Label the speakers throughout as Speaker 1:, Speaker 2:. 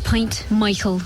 Speaker 1: Point, Michael.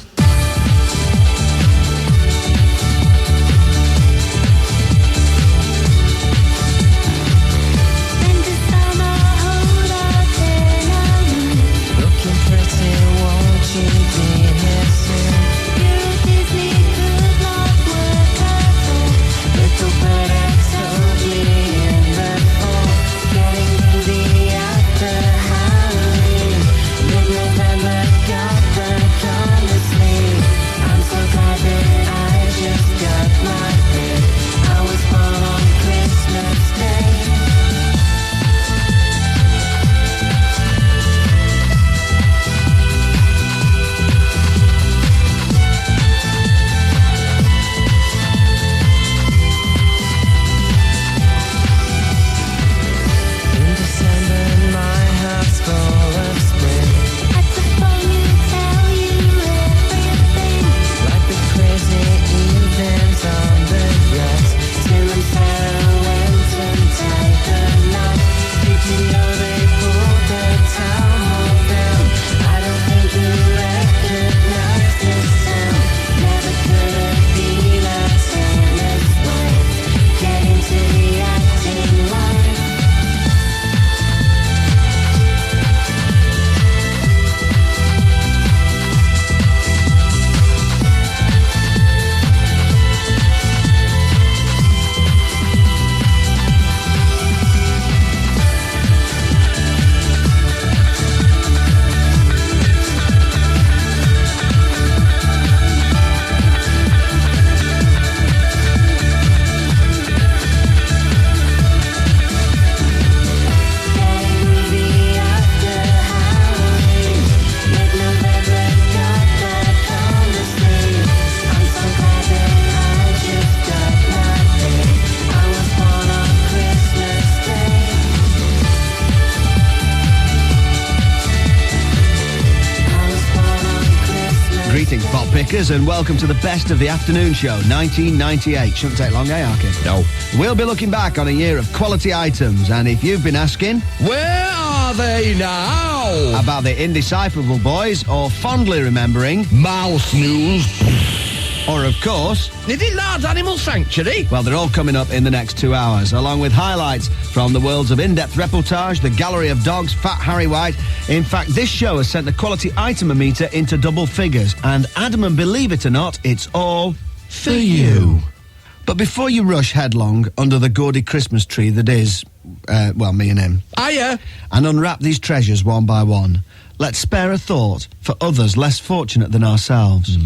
Speaker 2: And welcome to the Best of the Afternoon Show, 1998. Shouldn't take long, eh, Arkin?
Speaker 3: No.
Speaker 2: We'll be looking back on a year of quality items, and if you've been asking...
Speaker 3: Where are they now?
Speaker 2: About the indecipherable boys, or fondly remembering...
Speaker 3: Mouse news.
Speaker 2: Or, of course...
Speaker 3: Is it Lard's Animal Sanctuary?
Speaker 2: Well, they're all coming up in the next 2 hours, along with highlights from the worlds of in-depth reportage, the gallery of dogs, Fat Harry White. In fact, this show has sent the quality item-meter into double figures, and Adam, and believe it or not, it's all for you. But before you rush headlong under the gaudy Christmas tree that is, me and him...
Speaker 3: Hiya!
Speaker 2: And unwrap these treasures one by one, let's spare a thought for others less fortunate than ourselves.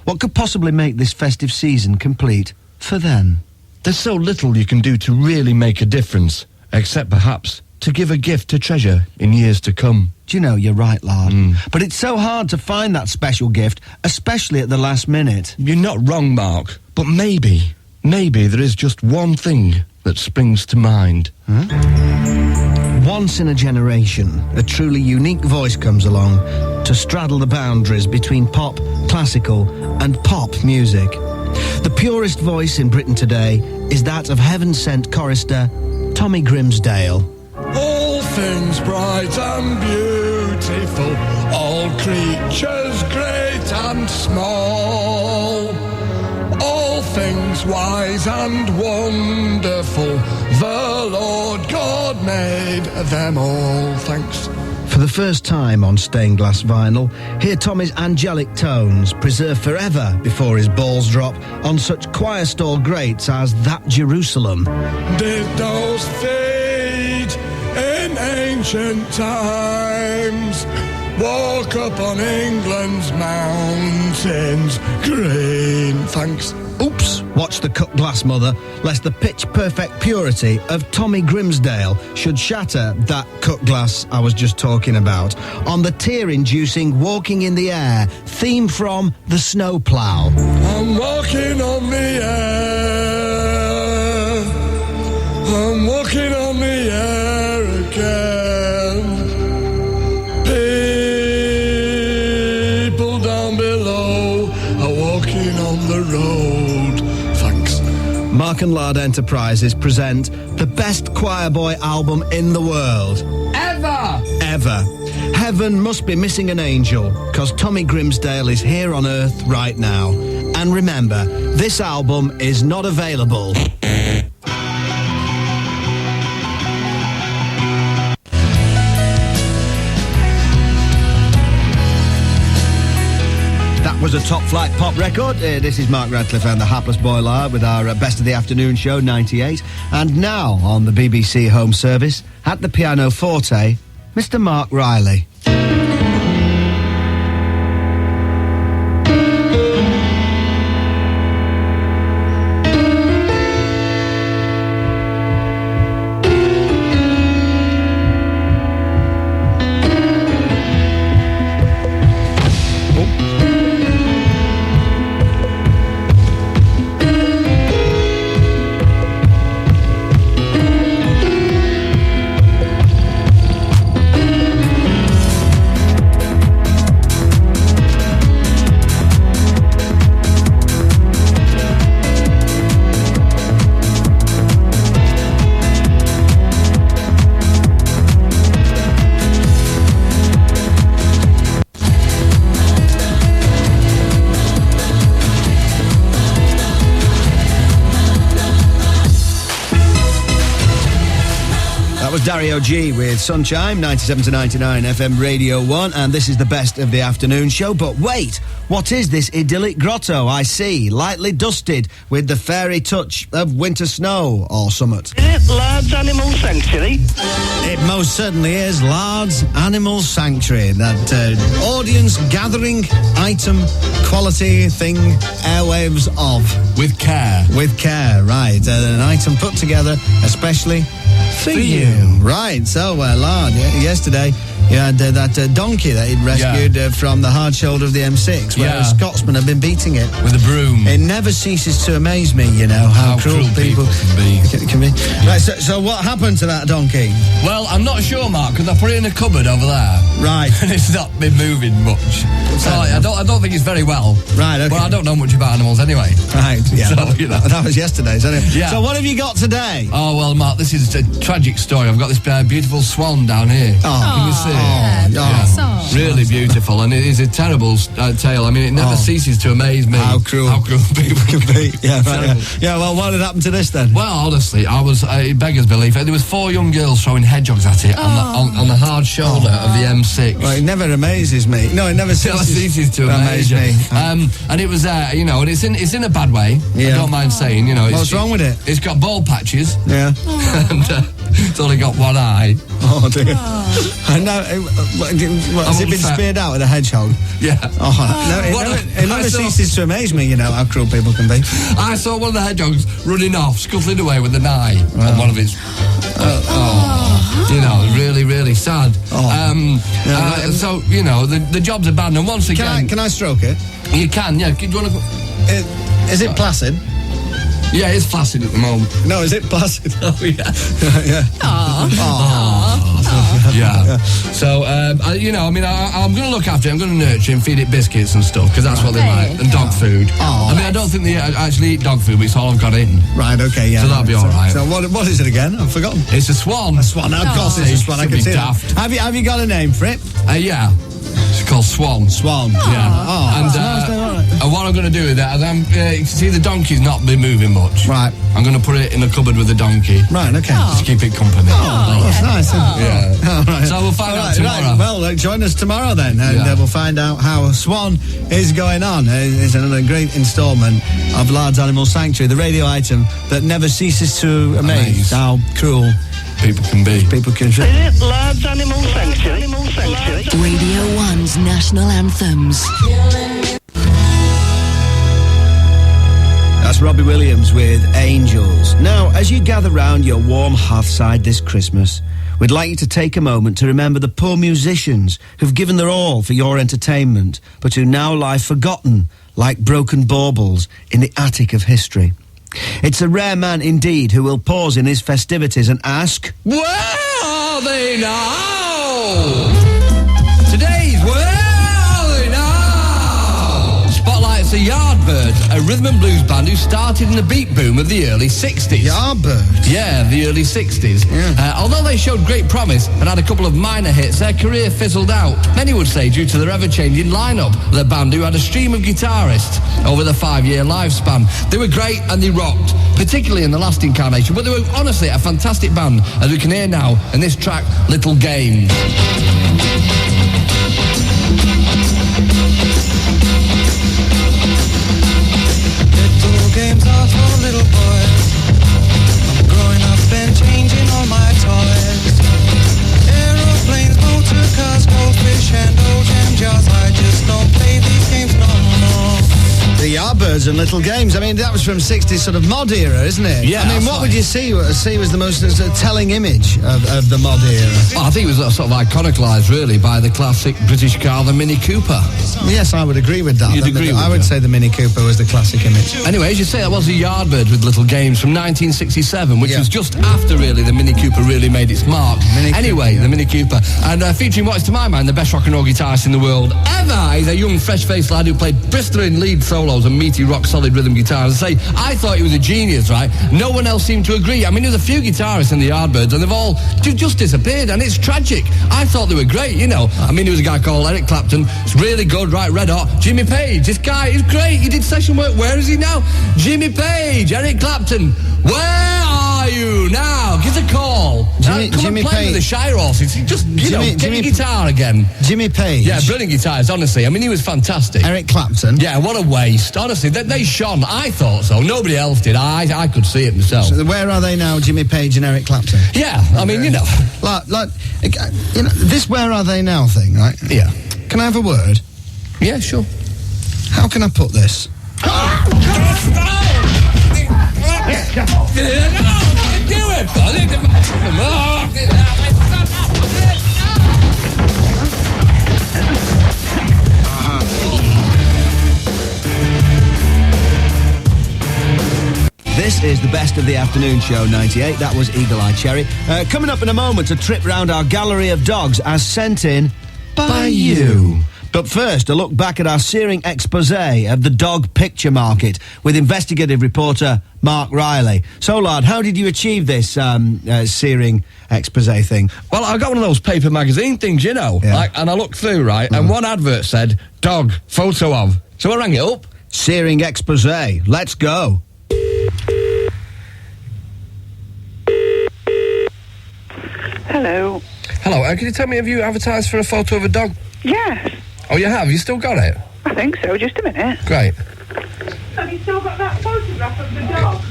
Speaker 2: What could possibly make this festive season complete for them?
Speaker 3: There's so little you can do to really make a difference, except perhaps to give a gift to treasure in years to come.
Speaker 2: Do you know, you're right, Lard. But it's so hard to find that special gift, especially at the last minute.
Speaker 3: You're not wrong, Mark, but maybe there is just one thing that springs to mind.
Speaker 2: Once in a generation, a truly unique voice comes along to straddle the boundaries between pop, classical and pop music. The purest voice in Britain today is that of heaven-sent chorister Tommy Grimsdale.
Speaker 4: All things bright and beautiful, all creatures great and small, all things wise and wonderful, the Lord God made them all. Thanks.
Speaker 2: For the first time on stained glass vinyl, hear Tommy's angelic tones preserved forever before his balls drop on such choir stall greats as That Jerusalem.
Speaker 4: Did those fade in ancient times walk up on England's mountains green? Thanks.
Speaker 2: Oops, watch the cut glass, mother, lest the pitch-perfect purity of Tommy Grimsdale should shatter that cut glass I was just talking about on the tear-inducing Walking in the Air theme from The Snowplow.
Speaker 4: I'm walking on the air, I'm walking on the air again. People down below are walking on the road.
Speaker 2: Mark and Lard Enterprises present the best choir boy album in the world.
Speaker 3: Ever!
Speaker 2: Heaven must be missing an angel, because Tommy Grimsdale is here on Earth right now. And remember, this album is not available. That was a top-flight pop record. This is Mark Radcliffe and the Hapless Boy Lard with our Best of the Afternoon show, 98. And now, on the BBC Home Service, at the pianoforte, Mr. Mark Riley. Dario G with Sunshine, 97 to 99 FM Radio 1, and this is the Best of the Afternoon show. But wait, what is this idyllic grotto I see, lightly dusted with the fairy touch of winter snow or summit?
Speaker 1: Is it Lard's Animal Sanctuary?
Speaker 2: It most certainly is Lard's Animal Sanctuary, that audience gathering item quality thing airwaves of.
Speaker 3: With care.
Speaker 2: With care, right. An item put together especially for you. Right, so Lard, yesterday you had that donkey that he'd rescued from the hard shoulder of the M6, where a Scotsman had been beating it.
Speaker 3: With a broom.
Speaker 2: It never ceases to amaze me, you know, how cruel people can be. Right, so what happened to that donkey?
Speaker 3: Well, I'm not sure, Mark, because I put it in a cupboard over there.
Speaker 2: Right.
Speaker 3: And it's not been moving much. So I don't think it's very well.
Speaker 2: Right, okay.
Speaker 3: But I don't know much about animals anyway.
Speaker 2: Right, yeah.
Speaker 3: So, you know.
Speaker 2: That was yesterday's, anyway.
Speaker 3: Yeah.
Speaker 2: So what have you got today?
Speaker 3: Oh, well, Mark, this is a tragic story. I've got this beautiful swan down here.
Speaker 2: Oh.
Speaker 3: You can see it.
Speaker 2: Oh.
Speaker 3: Really beautiful, and it is a terrible tale. I mean, it never ceases to amaze me.
Speaker 2: How cruel
Speaker 3: people can be.
Speaker 2: Yeah, right, yeah, well, what had happened to this then?
Speaker 3: Well, honestly, it beggars belief. There was 4 young girls throwing hedgehogs at it on the hard shoulder of the M6.
Speaker 2: Well, it never amazes me. No, it never ceases
Speaker 3: to amaze me. And it was and it's in a bad way. I don't mind saying, you know.
Speaker 2: What's wrong with it?
Speaker 3: It's got bald patches.
Speaker 2: Yeah.
Speaker 3: And it's only got one eye.
Speaker 2: Oh dear. I know. Has it been speared out with a hedgehog?
Speaker 3: Yeah.
Speaker 2: It never ceases to amaze me, you know, how cruel people can be.
Speaker 3: I saw one of the hedgehogs running off, scuttling away with an eye on one of its. You know, really, really sad. So, you know, the job's abandoned. And once again...
Speaker 2: Can I stroke it?
Speaker 3: You can, yeah. Do you want to...
Speaker 2: Is it placid?
Speaker 3: Yeah, it's flaccid at the moment.
Speaker 2: No, is it placid?
Speaker 3: Oh, yeah.
Speaker 2: Yeah.
Speaker 3: So, you know, I mean, I'm going to look after it. I'm going to nurture it and feed it biscuits and stuff, because that's what they like. And dog food. I mean, I don't think they actually eat dog food, but it's all I've got in.
Speaker 2: Right, okay, yeah.
Speaker 3: So that'll be all right.
Speaker 2: So what is it again? I've forgotten.
Speaker 3: It's a swan.
Speaker 2: A swan, of course it's a swan. I can see
Speaker 3: daft.
Speaker 2: that. Have you got a name for it?
Speaker 3: Yeah. It's called Swan.
Speaker 2: Swan.
Speaker 3: Yeah. And what I'm going to do with that is see the donkey's not been moving much.
Speaker 2: Right.
Speaker 3: I'm going to put it in a cupboard with the donkey.
Speaker 2: Right, okay.
Speaker 3: Just keep it company.
Speaker 2: That's nice.
Speaker 3: Yeah.
Speaker 2: Right.
Speaker 3: So we'll find out tomorrow.
Speaker 2: Right. Well, join us tomorrow then, and we'll find out how Swan is going on. It's another great instalment of Lard's Animal Sanctuary, the radio item that never ceases to amaze how cruel
Speaker 3: people can be.
Speaker 2: People can be.
Speaker 1: Is it Lard's Animal Sanctuary?
Speaker 5: Radio 1's National Anthems.
Speaker 2: That's Robbie Williams with Angels. Now, as you gather round your warm hearthside this Christmas, we'd like you to take a moment to remember the poor musicians who've given their all for your entertainment, but who now lie forgotten like broken baubles in the attic of history. It's a rare man indeed who will pause in his festivities and ask,
Speaker 3: where are they now? Today's where are they now? Spotlight's a yard Yardbirds, a rhythm and blues band who started in the beat boom of the early 60s.
Speaker 2: Yardbirds?
Speaker 3: Yeah, the early 60s.
Speaker 2: Yeah.
Speaker 3: Although they showed great promise and had a couple of minor hits, their career fizzled out. Many would say due to their ever-changing lineup. The band who had a stream of guitarists over the 5-year lifespan. They were great and they rocked, particularly in the last incarnation, but they were honestly a fantastic band, as we can hear now in this track, Little Games.
Speaker 6: Little games are for little boys. I'm growing up and changing all my toys. Aeroplanes, motor cars, goldfish and old jam jars. I just don't play these games no more.
Speaker 2: The Yardbirds and Little Games. I mean, that was from 60s sort of mod era, isn't it?
Speaker 3: Yeah,
Speaker 2: I mean,
Speaker 3: that's
Speaker 2: what
Speaker 3: right.
Speaker 2: would you see was the most telling image of the mod era?
Speaker 3: Well, I think it was sort of iconicalised, really, by the classic British car, the Mini Cooper.
Speaker 2: Yes, I would agree with that.
Speaker 3: You'd agree with
Speaker 2: I would
Speaker 3: that?
Speaker 2: say the Mini Cooper was the classic image.
Speaker 3: Anyway, as you say, that was the Yardbirds with Little Games from 1967, which
Speaker 2: Yeah.
Speaker 3: was just after, really, the Mini Cooper really made its mark. The Mini Cooper. And featuring what is, to my mind, the best rock and roll guitarist in the world ever. He's a young, fresh-faced lad who played blistering lead solos and meaty, rock-solid rhythm guitars. I say, I thought he was a genius, right? No one else seemed to agree. I mean, there's a few guitarists in the Yardbirds, and they've all just disappeared, and it's tragic. I thought they were great, you know. I mean, there was a guy called Eric Clapton. It's really good, right, red hot. Jimmy Page, this guy is great. He did session work. Where is he now? Jimmy Page, Eric Clapton. Where are you now? Give us a call. Come
Speaker 2: Jimmy
Speaker 3: and play
Speaker 2: Page.
Speaker 3: with the Shire Horses. Just, get
Speaker 2: Jimmy
Speaker 3: your guitar again.
Speaker 2: Jimmy Page.
Speaker 3: Yeah, brilliant guitarist, honestly. I mean, he was fantastic.
Speaker 2: Eric Clapton.
Speaker 3: Yeah, what a waste. Honestly, they shone. I thought so. Nobody else did. I could see it myself.
Speaker 2: So where are they now, Jimmy Page and Eric Clapton?
Speaker 3: Yeah, I mean, you know.
Speaker 2: You know, this "Where Are They Now" thing, right?
Speaker 3: Yeah.
Speaker 2: Can I have a word?
Speaker 3: Yeah, sure.
Speaker 2: How can I put this? This is the Best of the Afternoon Show 98. That was Eagle Eye Cherry. Coming up in a moment, a trip round our gallery of dogs as sent in by you. But first, a look back at our searing exposé of the dog picture market with investigative reporter Mark Riley. So, Lard, how did you achieve this searing exposé thing?
Speaker 3: Well, I got one of those paper magazine things, you know.
Speaker 2: Yeah.
Speaker 3: And I looked through, right, and one advert said, dog, photo of. So I rang it up.
Speaker 2: Searing exposé. Let's go.
Speaker 1: Hello.
Speaker 3: Hello, can you tell me, have you advertised for a photo of a dog?
Speaker 1: Yes,
Speaker 3: Oh, you have? You still got it?
Speaker 1: I think so. Just a minute.
Speaker 3: Great.
Speaker 1: Have you still got that photograph of the dog?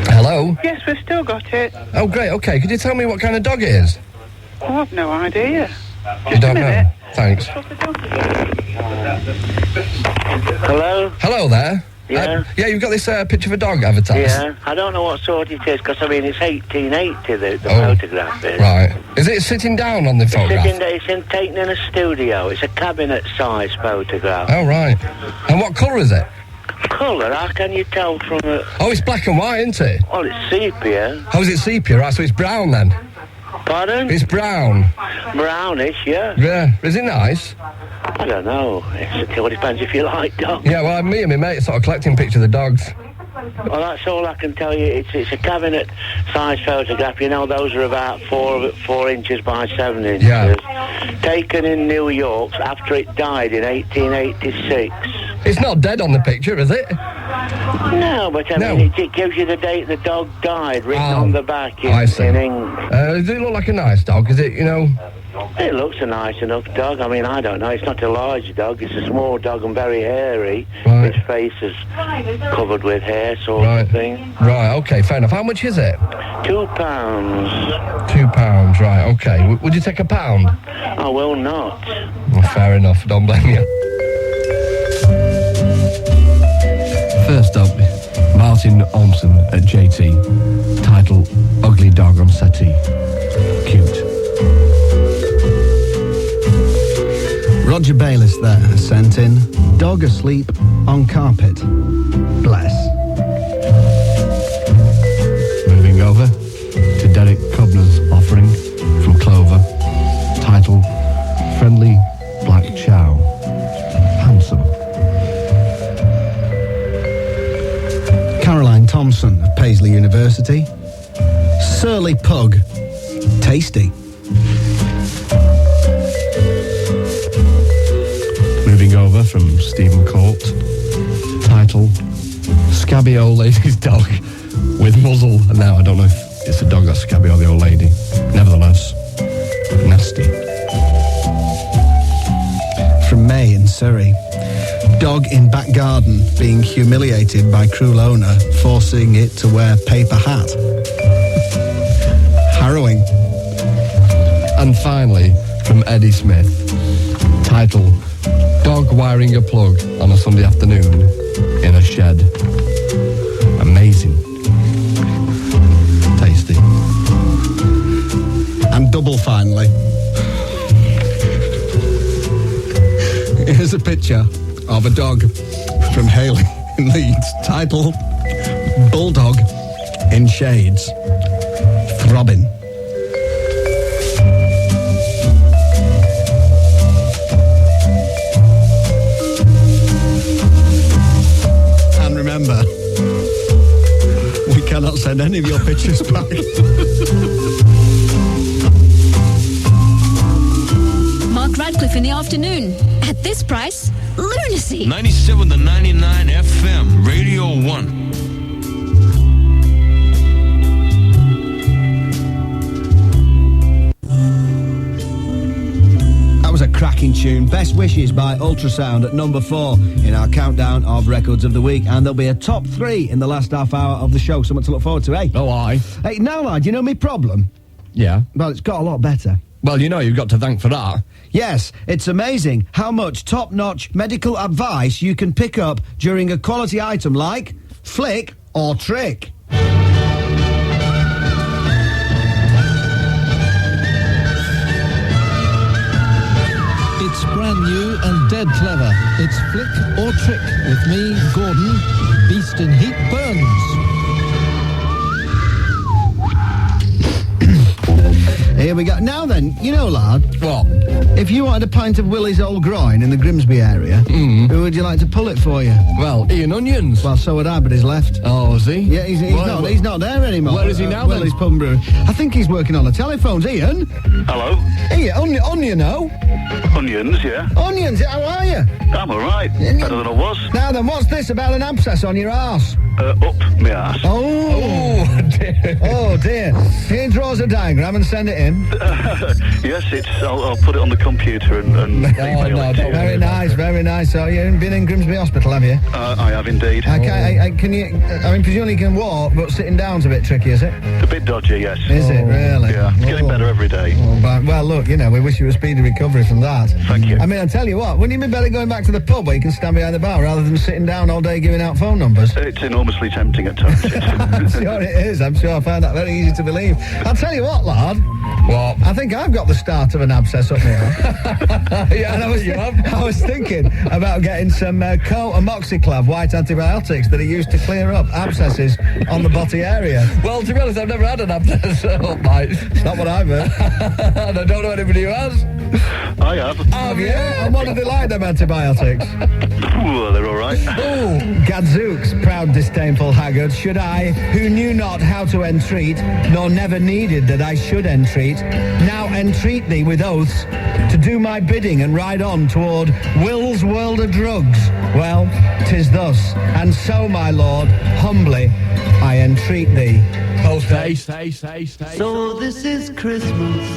Speaker 3: Hello?
Speaker 1: Yes, we've still got it.
Speaker 3: Oh, great, okay. Could you tell me what kind of dog it is?
Speaker 1: Oh, I've no idea.
Speaker 3: You don't
Speaker 1: a
Speaker 3: know?
Speaker 1: minute.
Speaker 3: Thanks.
Speaker 7: Hello?
Speaker 3: Hello there.
Speaker 7: Yeah?
Speaker 3: Yeah, you've got this picture of a dog advertised.
Speaker 7: Yeah, I don't know what sort it is, because, I mean, it's 1880, the
Speaker 3: Oh.
Speaker 7: photograph is.
Speaker 3: Right. Is it sitting down on the photograph?
Speaker 7: It's taken in a studio. It's a cabinet-size photograph.
Speaker 3: Oh, right. And what colour is it?
Speaker 7: Colour, how can you tell from it?
Speaker 3: Oh, it's black and white, isn't it?
Speaker 7: Well, it's sepia.
Speaker 3: Oh, is it sepia? Right, so it's brown then.
Speaker 7: Pardon?
Speaker 3: It's brown.
Speaker 7: Brownish, yeah.
Speaker 3: Yeah. Is it nice?
Speaker 7: I don't know. It all depends if you like dogs.
Speaker 3: Yeah, well, me and my mate are sort of collecting pictures of the dogs.
Speaker 7: Well, that's all I can tell you. It's a cabinet-size photograph. You know, those are about 4 inches by 7 inches.
Speaker 3: Yeah.
Speaker 7: Taken in New York after it died in 1886.
Speaker 3: It's not dead on the picture, is it?
Speaker 7: No, but I
Speaker 3: No.
Speaker 7: mean, it gives you the date the dog died written
Speaker 3: Oh,
Speaker 7: on the back
Speaker 3: I see.
Speaker 7: in ink.
Speaker 3: Does it look like a nice dog? Is it, you know...
Speaker 7: It looks a nice enough dog. I mean, I don't know. It's not a large dog. It's a small dog and very hairy.
Speaker 3: Right.
Speaker 7: Its face is covered with hair, sort
Speaker 3: Right.
Speaker 7: of thing.
Speaker 3: Right, okay, fair enough. How much is it?
Speaker 7: £2.
Speaker 3: £2, right, okay. Would you take £1?
Speaker 7: I will not.
Speaker 3: Well, fair enough, don't blame you. First up, Martin Olmsson at JT. Title, Ugly Dog on Settee. Cute.
Speaker 2: Roger Bayliss there has sent in dog asleep on carpet. Bless.
Speaker 3: Moving over to Derek Cubner's offering from Clover. Title, Friendly Black Chow. Handsome.
Speaker 2: Paisley Pug. Tasty.
Speaker 3: Moving over from Stephen Court. Title, Scabby Old Lady's Dog with Muzzle. And now I don't know if it's a dog that's scabby or the old lady. Nevertheless, nasty.
Speaker 2: From May in Surrey. Dog in back garden being humiliated by cruel owner, forcing it to wear paper hat. Harrowing.
Speaker 3: And finally, from Eddie Smith. Title, Dog wiring a plug on a Sunday afternoon in a shed. Amazing. Tasty.
Speaker 2: And double finally. Here's a picture of a dog from Haley in Leeds. Title, Bulldog in Shades. Throbbing. And remember, we cannot send any of your pictures back.
Speaker 8: Mark Radcliffe in the afternoon. At this price, lunacy.
Speaker 9: 97 to 99 FM, Radio 1.
Speaker 2: That was a cracking tune. Best Wishes by Ultrasound at number 4 in our countdown of records of the week. And there'll be a top 3 in the last half hour of the show. Something to look forward to, eh?
Speaker 3: Oh, aye.
Speaker 2: Hey, now, lad, you know me problem?
Speaker 3: Yeah.
Speaker 2: Well, it's got a lot better.
Speaker 3: Well, you know you've got to thank for that.
Speaker 2: Yes, it's amazing how much top-notch medical advice you can pick up during a quality item like Flick or Trick.
Speaker 10: It's brand new and dead clever. It's Flick or Trick with me, Gordon, Beast in Heat Burns.
Speaker 2: Here we go. Now then, you know, lad.
Speaker 3: What?
Speaker 2: If you wanted a pint of Willie's Old Groin in the Grimsby area, who would you like to pull it for you?
Speaker 3: Well, Ian Onions.
Speaker 2: Well, so would I, but he's left.
Speaker 3: Oh, is he?
Speaker 2: Yeah, he's not there anymore.
Speaker 3: Where is he now, then?
Speaker 2: Willie's Pub and Brewery. I think he's working on the telephones. Ian?
Speaker 11: Hello.
Speaker 2: Ian, Onion, oh?
Speaker 11: Onions, yeah.
Speaker 2: Onions, how are you?
Speaker 11: I'm all right. Better than I was.
Speaker 2: Now then, what's this about an abscess on your arse?
Speaker 11: Up my arse.
Speaker 2: Oh, dear. Oh, dear. Here, draws a diagram and send it in.
Speaker 11: Yes, I'll put it on the computer and
Speaker 2: Very nice, very nice. So you haven't been in Grimsby Hospital, have you?
Speaker 11: I have indeed.
Speaker 2: Can you? I mean, presumably you can walk, but sitting down's a bit tricky, is it?
Speaker 11: A bit dodgy, yes.
Speaker 2: Is it really?
Speaker 11: Yeah, it's getting better every day.
Speaker 2: Well, look, you know, we wish you a speedy recovery from that.
Speaker 11: Thank you.
Speaker 2: I mean, I'll tell you what, wouldn't you be better going back to the pub where you can stand behind the bar rather than sitting down all day giving out phone numbers?
Speaker 11: It's enormously tempting at times.
Speaker 2: I'm sure it is. I'm sure I find that very easy to believe. I'll tell you what, lad.
Speaker 3: What?
Speaker 2: I think I've got the start of an abscess up here.
Speaker 3: Yeah,
Speaker 2: and I was thinking about getting some Amoxiclav white antibiotics that are used to clear up abscesses on the body area.
Speaker 3: Well, to be honest, I've never had an abscess up, mate.
Speaker 2: It's not what I've heard.
Speaker 3: And I don't know anybody who has.
Speaker 11: I have.
Speaker 2: Have you? And what do they like, them antibiotics?
Speaker 11: Ooh, they're all right.
Speaker 2: Oh, gadzooks, proud disdainful haggard, should I, who knew not how to entreat, nor never needed that I should entreat, now entreat thee with oaths to do my bidding and ride on toward Will's world of drugs. Well, 'tis thus, and so, my lord, humbly I entreat thee.
Speaker 3: Stay.
Speaker 12: So this is Christmas.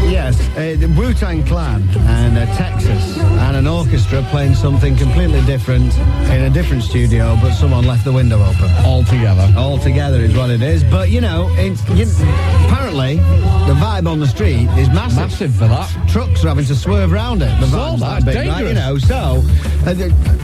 Speaker 2: Yes, the Wu-Tang Clan and Texas and an orchestra playing something completely different in a different studio, but someone left the window open. Altogether is what it is. But, you know, apparently the vibe on the street is massive.
Speaker 3: Massive for that.
Speaker 2: Trucks are having to swerve around it. The vibe's that big,
Speaker 3: dangerous.
Speaker 2: right? You know, so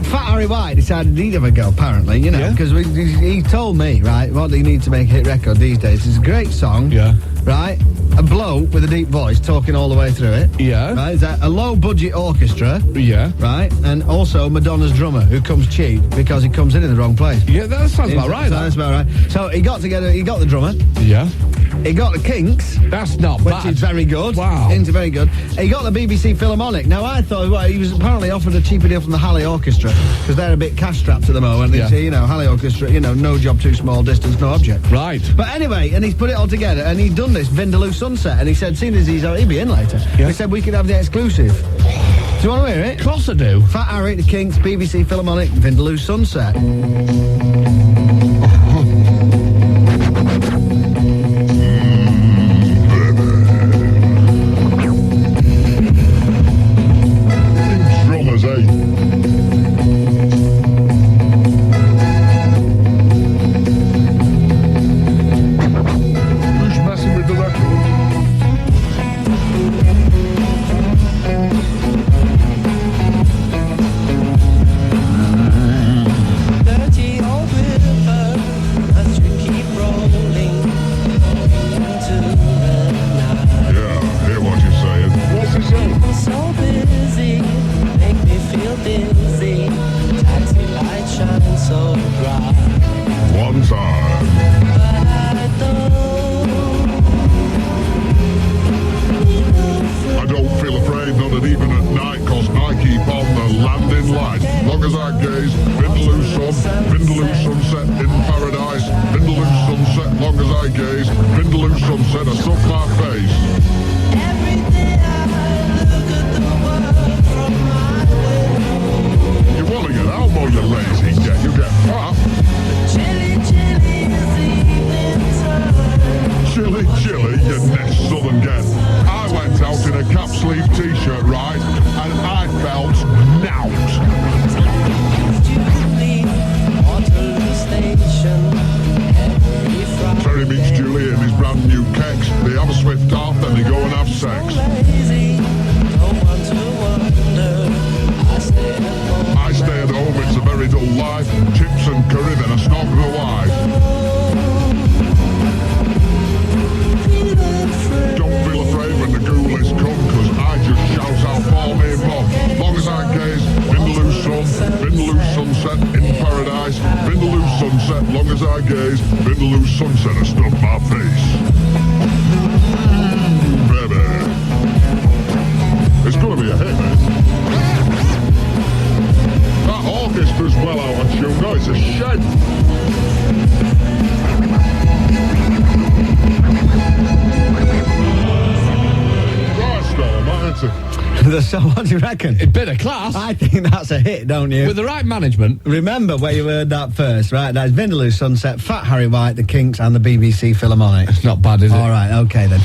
Speaker 2: Fat Harry White decided he'd have a go, apparently, you know, because he told me, right, what do you need to make a hit record these days? It's a great song.
Speaker 3: Yeah.
Speaker 2: Right? A bloke with a deep voice talking all the way through it.
Speaker 3: Yeah.
Speaker 2: Right? A low-budget orchestra.
Speaker 3: Yeah.
Speaker 2: Right? And also Madonna's drummer, who comes cheap because he comes in the wrong place.
Speaker 3: Yeah, that sounds about right.
Speaker 2: That's about right. So he got the drummer.
Speaker 3: Yeah.
Speaker 2: He got the Kinks.
Speaker 3: That's not
Speaker 2: which
Speaker 3: bad.
Speaker 2: is very good.
Speaker 3: Wow.
Speaker 2: It's very good. He got the BBC Philharmonic. Now, I thought, well, he was apparently offered a cheaper deal from the Halley Orchestra, because they're a bit cash-strapped at the moment.
Speaker 3: Yeah.
Speaker 2: It's, you know, Halley Orchestra, you know, no job too small, distance, no object.
Speaker 3: Right.
Speaker 2: But anyway, and he's put it all together, and he'd done this Vindaloo Sunset, and he said, seeing as he'd be in later,
Speaker 3: Yeah.
Speaker 2: he said we could have the exclusive. Do you want to hear it?
Speaker 3: Of course I do.
Speaker 2: Fat Harry, the Kinks, BBC Philharmonic, Vindaloo Sunset.
Speaker 4: Drummers, eh? Who's messing with the record?
Speaker 6: Dirty old river, as you keep rolling into the night.
Speaker 4: Yeah, hear what you're saying. What's he saying?
Speaker 6: So busy, make me feel dizzy. Taxi light shining so bright.
Speaker 4: One time.
Speaker 6: But
Speaker 4: I don't feel afraid, not even at night, cause I keep on the landing light. Long as I gaze, Vindaloo sun, Vindaloo sunset in paradise. Vindaloo sunset, long as I gaze, Vindaloo sunset, I suck my face.
Speaker 6: every day I look at the world from my window.
Speaker 4: You want to get out more, you lazy get. You get fat.
Speaker 6: Chilly, chilly as evening turns.
Speaker 4: Chilly, chilly, you next southern get. I went out in a cap sleeve t-shirt, right, and I felt nout.
Speaker 6: Julie, Waterloo Station, every Friday.
Speaker 4: Terry meets Julie in his brand new kicks. They have a swift off, then they go and have sex.
Speaker 6: Lazy, don't want to wonder. I stay at home.
Speaker 4: I stay at home, it's a very dull life. Chips and curry, then I snog the wife. Don't feel afraid when the ghoulies come, cause I just shout out for me mum. Long as I gaze, Vindaloo sun, Vindaloo sunset in paradise. Vindaloo sunset, long as I gaze, Vindaloo sunset, I stuff my face. Baby. It's gonna be a hit, man. That orchestra's well out of tune, no, it's a shame. Christ almighty.
Speaker 2: So what do you reckon?
Speaker 3: A bit of class.
Speaker 2: I think that's a hit, don't you?
Speaker 3: With the right management.
Speaker 2: Remember where you heard that first, right? That's Vindaloo Sunset, Fat Harry White, the Kinks, and the BBC Philharmonic.
Speaker 3: It's not bad, is it?
Speaker 2: All right, okay then.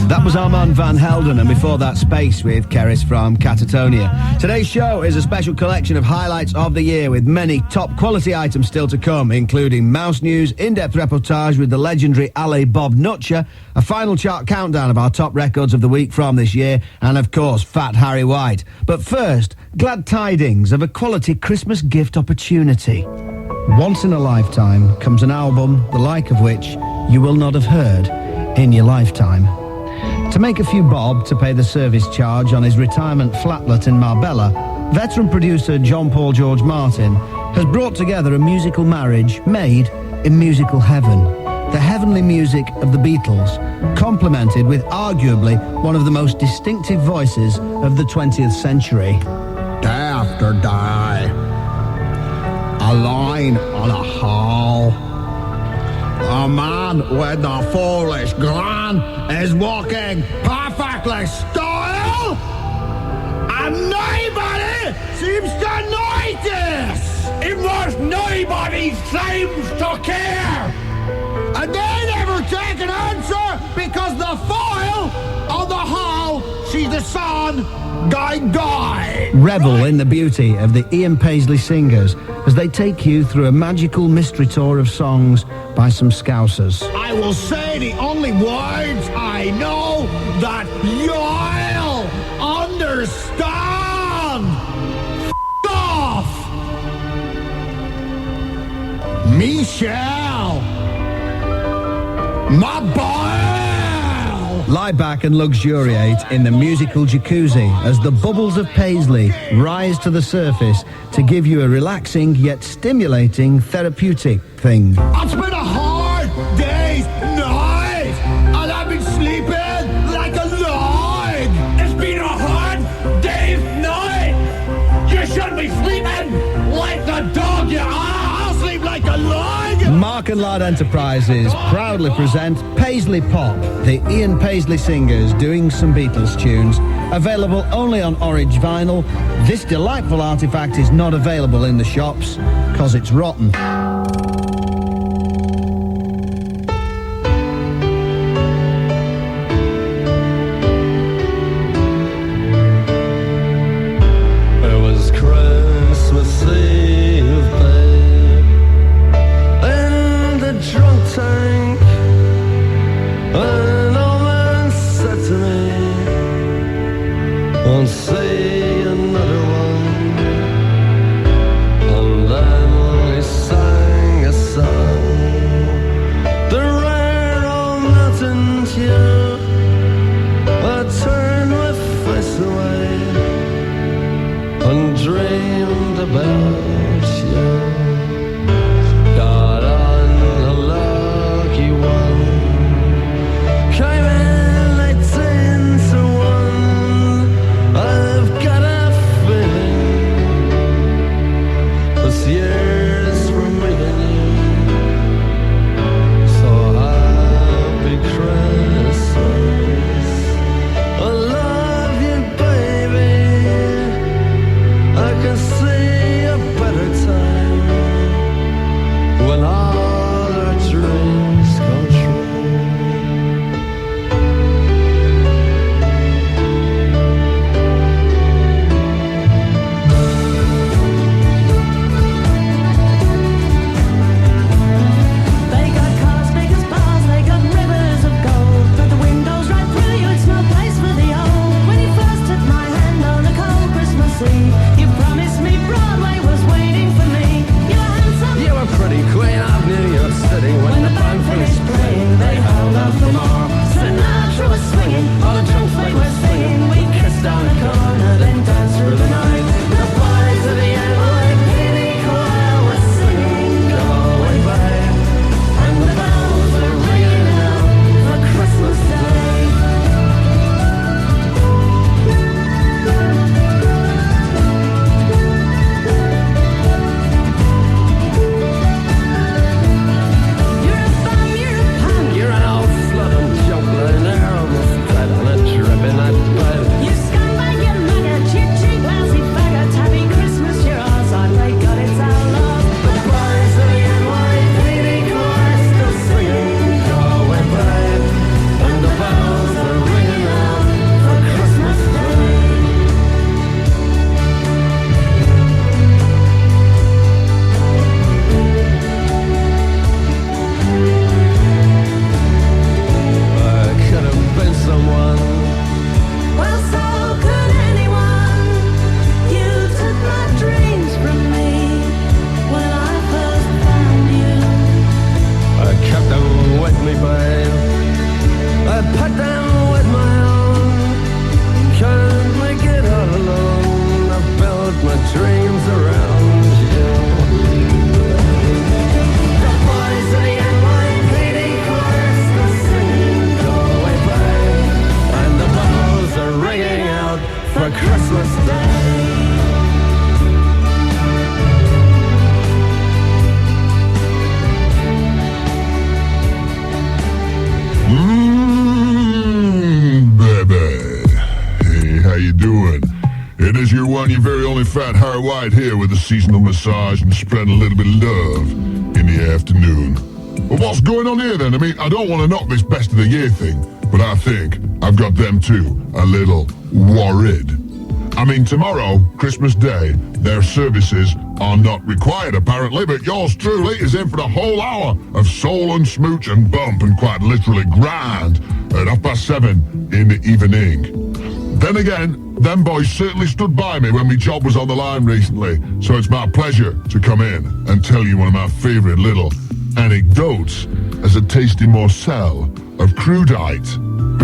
Speaker 2: That was Armand Van Helden, and before that, Space with Keris from Catatonia. Today's show is a special collection of highlights of the year with many top-quality items still to come, including Mouse News, in-depth reportage with the legendary Ali Bob Nutcher, a final chart countdown of our top records of the week from this year, and, of course, Fat Harry White. But first, glad tidings of a quality Christmas gift opportunity. Once in a lifetime comes an album, the like of which you will not have heard in your lifetime. To make a few bob to pay the service charge on his retirement flatlet in Marbella, veteran producer John Paul George Martin has brought together a musical marriage made in musical heaven. The heavenly music of the Beatles, complemented with arguably one of the most distinctive voices of the 20th century. Day after day, a line on a hall. A man with a foolish grin is walking perfectly still, and nobody seems to notice. It was nobody seems to care. And they never take an answer because the foil on the hall sees the sun die. Revel in the beauty of the Ian Paisley singers as they take you through a magical mystery tour of songs by some Scousers. I will say the only words I know that you'll understand. F*** off! Michelle! My boy! Lie back and luxuriate in the musical jacuzzi as the bubbles of Paisley rise to the surface to give you a relaxing yet stimulating therapeutic thing.
Speaker 13: It's been a hard day's night, and I've been sleeping like a log.
Speaker 14: It's been a hard day's night. You should be sleeping like the dog you are.
Speaker 13: I'll sleep like a log.
Speaker 2: Mark and Lard Enterprises proudly present Paisley Pop, the Ian Paisley Singers doing some Beatles tunes. Available only on orange vinyl, this delightful artifact is not available in the shops because it's rotten.
Speaker 12: It was Christmas Eve, babe, in the drunk tank. An old man said to me, "Won't see another one." And then he sang a song, the rare old mountain tune. I turned my face away and dreamed about you. Got on a lucky one, came in 18 to 1. I've got a feeling this year's for me and you. So happy Christmas, I love you, baby. I can see a better time when all our dreams come true.
Speaker 15: They got cars big as bars, they got rivers of gold. Through the windows right through you, it's no place for the old. When you first took my hand on a cold Christmas Eve, you promised me Broadway was waiting for me. You were handsome,
Speaker 12: You were pretty queen of New York City. When the band finished playing, they held up the more.
Speaker 15: Sinatra was swinging, all the drunk folk were singing. We kissed down the corner, then danced through the night. The boys of the NYPD choir were singing, "Go away, babe," and the bells were ringing out for Christmas Day. You're a bum, you're a punk,
Speaker 12: You're an old slut and joke line there on the thread and a drip in that bed.
Speaker 15: you scumbag, you maggot, cheap, cheap, lousy faggot. Happy Christmas, you're ours, I thank God it's our love.
Speaker 12: The boys of the NYPD choir still singing, "Go away, babe," and the bells are ringing out for Christmas Day. I could have been someone.
Speaker 15: Well, so could anyone. You took my dreams from me when I first found you.
Speaker 12: I kept them with me, babe. I put them with my own. Can't make it all alone. I built my dreams around you. The boys of the NYPD chorus are singing, "Go away, babe," and the bells are ringing out for Christmas Day.
Speaker 4: Baby. Hey, how you doing? It is your one, your very only fat Harry White here with a seasonal massage and spreading a little bit of love in the afternoon. Well, what's going on here then? I mean, I don't want to knock this best of the year thing, but I think I've got them too a little worried. I mean, tomorrow, Christmas Day, their services are not required apparently, but yours truly is in for the whole hour of soul and smooch and bump and quite literally grind at 7:30 in the evening. Then again, them boys certainly stood by me when my job was on the line recently, so it's my pleasure to come in and tell you one of my favourite little anecdotes as a tasty morsel of crudite.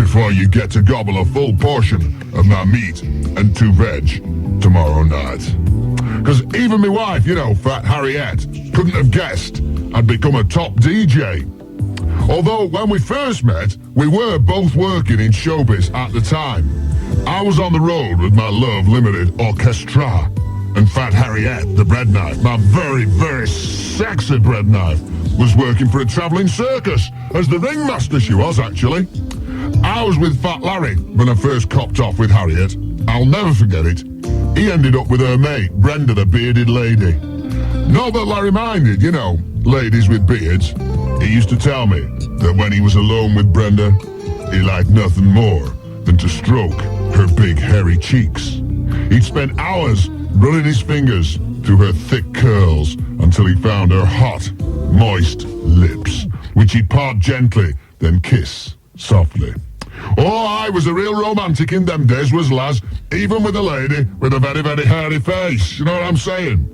Speaker 4: before you get to gobble a full portion of my meat and 2 veg tomorrow night. Because even my wife, you know, Fat Harriet, couldn't have guessed I'd become a top DJ. Although when we first met, we were both working in showbiz at the time. I was on the road with my Love Limited Orchestra, and Fat Harriet, the bread knife, my very, very sexy bread knife, was working for a travelling circus, as the ringmaster she was, actually. I was with Fat Larry when I first copped off with Harriet. I'll never forget it. He ended up with her mate, Brenda the bearded lady. Not that Larry minded, you know, ladies with beards. He used to tell me that when he was alone with Brenda, he liked nothing more than to stroke her big hairy cheeks. He'd spend hours running his fingers through her thick curls until he found her hot, moist lips, which he'd part gently, then kiss softly. Oh, I was a real romantic in them days, was Laz, even with a lady with a very, very hairy face, you know what I'm saying?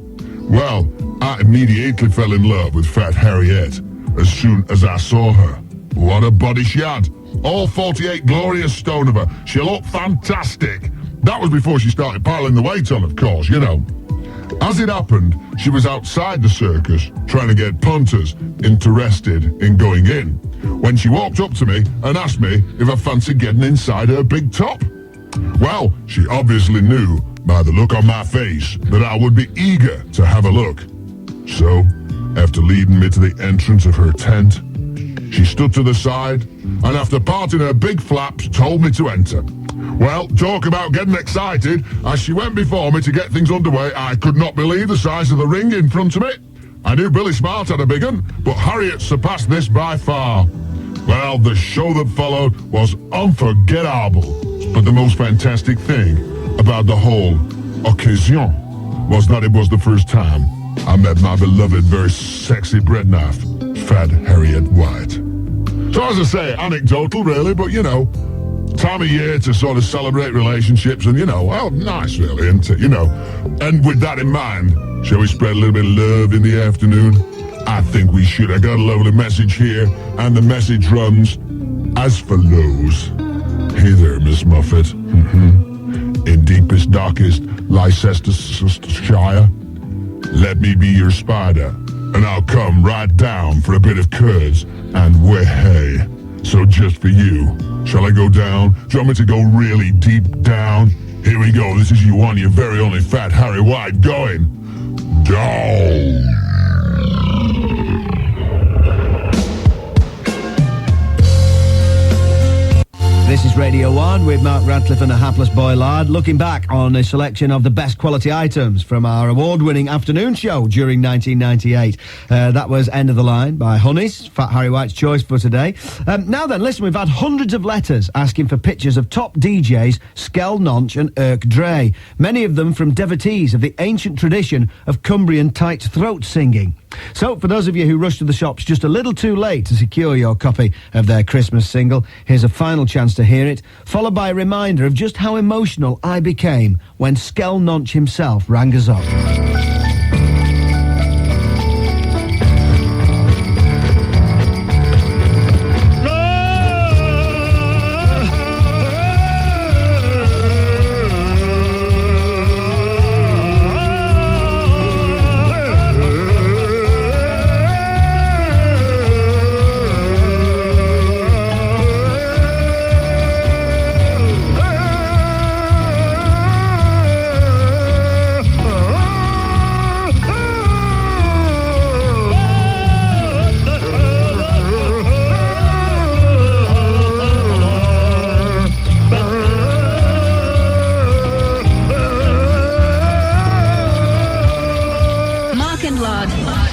Speaker 4: Well, I immediately fell in love with Fat Harriet as soon as I saw her. What a body she had. All 48 glorious stone of her. She looked fantastic. That was before she started piling the weight on, of course, you know. As it happened, she was outside the circus trying to get punters interested in going in, when she walked up to me and asked me if I fancied getting inside her big top. Well, she obviously knew by the look on my face that I would be eager to have a look. So, after leading me to the entrance of her tent, she stood to the side and after parting her big flaps told me to enter. Well, talk about getting excited. As she went before me to get things underway, I could not believe the size of the ring in front of me. I knew Billy Smart had a big one, but Harriet surpassed this by far. Well, the show that followed was unforgettable. But the most fantastic thing about the whole occasion was that it was the first time I met my beloved, very sexy bread knife, Fat Harriet White. So as I say, anecdotal really, but you know, time of year to sort of celebrate relationships and, you know, well, nice really, isn't it? You know, and with that in mind, shall we spread a little bit of love in the afternoon? I think we should. I got a lovely message here, and the message runs as follows. Hey there, Miss Muffet. In deepest, darkest Leicestershire, let me be your spider, and I'll come right down for a bit of curds and way. So just for you, shall I go down? Do you want me to go really deep down? Here we go. This is you on your very only Fat Harry White going down.
Speaker 2: This is Radio 1 with Mark Radcliffe and the hapless boy Lard, looking back on a selection of the best quality items from our award-winning afternoon show during 1998. That was End of the Line by Honeys, Fat Harry White's choice for today. Now then, listen, we've had hundreds of letters asking for pictures of top DJs Skell Nonch and Irk Dre, many of them from devotees of the ancient tradition of Cumbrian tight throat singing. So, for those of you who rushed to the shops just a little too late to secure your copy of their Christmas single, here's a final chance to hear it, followed by a reminder of just how emotional I became when Skell Nonch himself rang us up.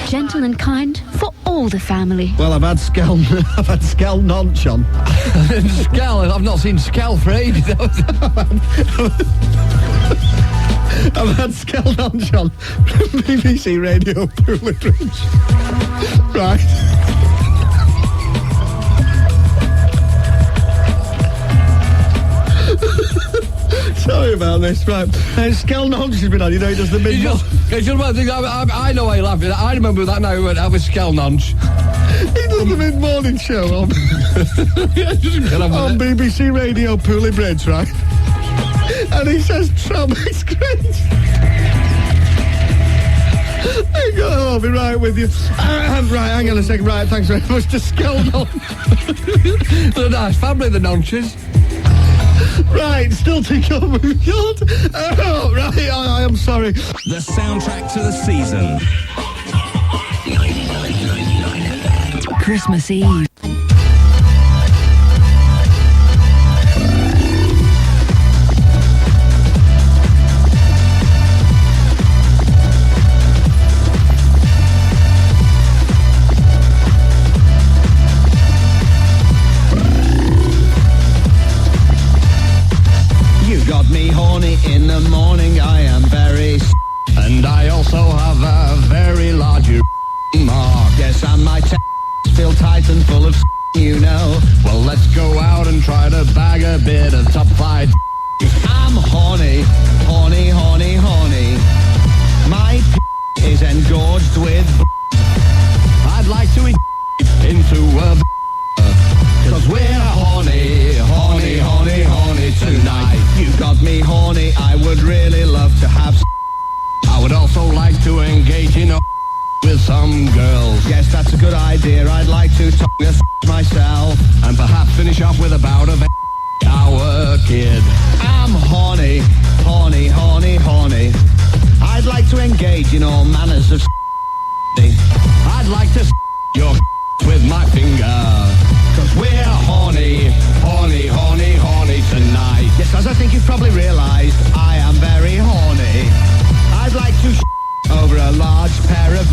Speaker 8: Gentle and kind for all the family.
Speaker 2: Well, I've had Skell Nonch on.
Speaker 3: Skell? I've not seen Skell for ages.
Speaker 2: I've had Skell Nonch on from BBC Radio Poolidge. Right. Sorry about this, right. Skel Nonch has been on, you know, he does the mid...
Speaker 3: I know why you're laughing. I remember that now when I was Skel Nonch.
Speaker 2: He does the mid-morning show on, on BBC Radio Pooley Bridge, right? And he says, Trump, it's great. I'll be right with you. Right, hang on a second. Right, thanks very much to Skeldon.
Speaker 3: They're a nice family, the Nonches.
Speaker 2: Right, still to come. God. Oh, right, I am sorry.
Speaker 16: The soundtrack to the season.
Speaker 5: Christmas Eve.
Speaker 2: Got me horny in the morning, I am very
Speaker 3: and I also have a very large mark.
Speaker 2: Yes, and my still tight and full of you know.
Speaker 3: Well, let's go out and try to bag a bit of top flight.
Speaker 2: I'm horny, horny, horny, horny. My is engorged with
Speaker 3: I'd like to into a
Speaker 2: 'cause we're horny, horny, horny, horny tonight. You got me horny, I would really love to have
Speaker 3: I would also like to engage in with some girls.
Speaker 2: Yes, that's a good idea. I'd like to talk myself
Speaker 3: and perhaps finish off with about our kid.
Speaker 2: I'm horny, horny, horny, horny. I'd like to engage in all manners of
Speaker 3: I'd like to your with my finger.
Speaker 2: 'Cause we're horny, horny, horny, horny tonight. Yes, as I think you've probably realised, I am very horny. I'd like to over a large pair of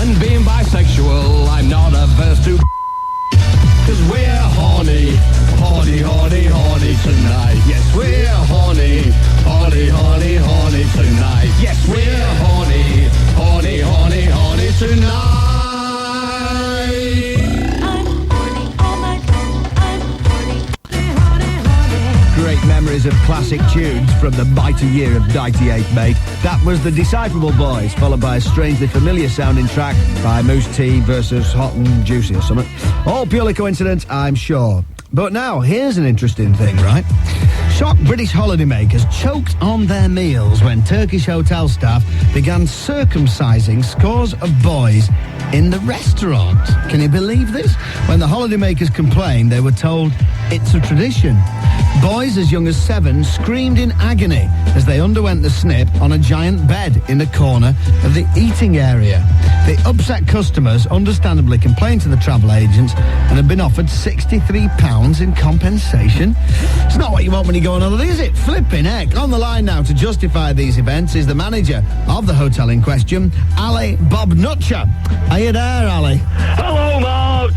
Speaker 3: and being bisexual, I'm not averse to
Speaker 2: 'cause we're horny, horny, horny, horny tonight. Yes, we're horny, horny, horny, horny tonight. Yes, we're horny, horny, horny, horny tonight. Great memories of classic tunes from the mighty year of 98, mate. That was the Decipherable Boys, followed by a strangely familiar sounding track by Moose T versus Hot and Juicy or something. All purely coincidence, I'm sure. But now, here's an interesting thing, right? Shocked British holidaymakers choked on their meals when Turkish hotel staff began circumcising scores of boys in the restaurant. Can you believe this? When the holidaymakers complained, they were told it's a tradition. Boys as young as 7 screamed in agony as they underwent the snip on a giant bed in the corner of the eating area. The upset customers understandably complained to the travel agents and have been offered £63 in compensation. It's not what you want when you go on holiday, is it? Flipping heck. On the line now to justify these events is the manager of the hotel in question, Ali Bob Nutcher. Are you there, Ali?
Speaker 17: Hello, Mark.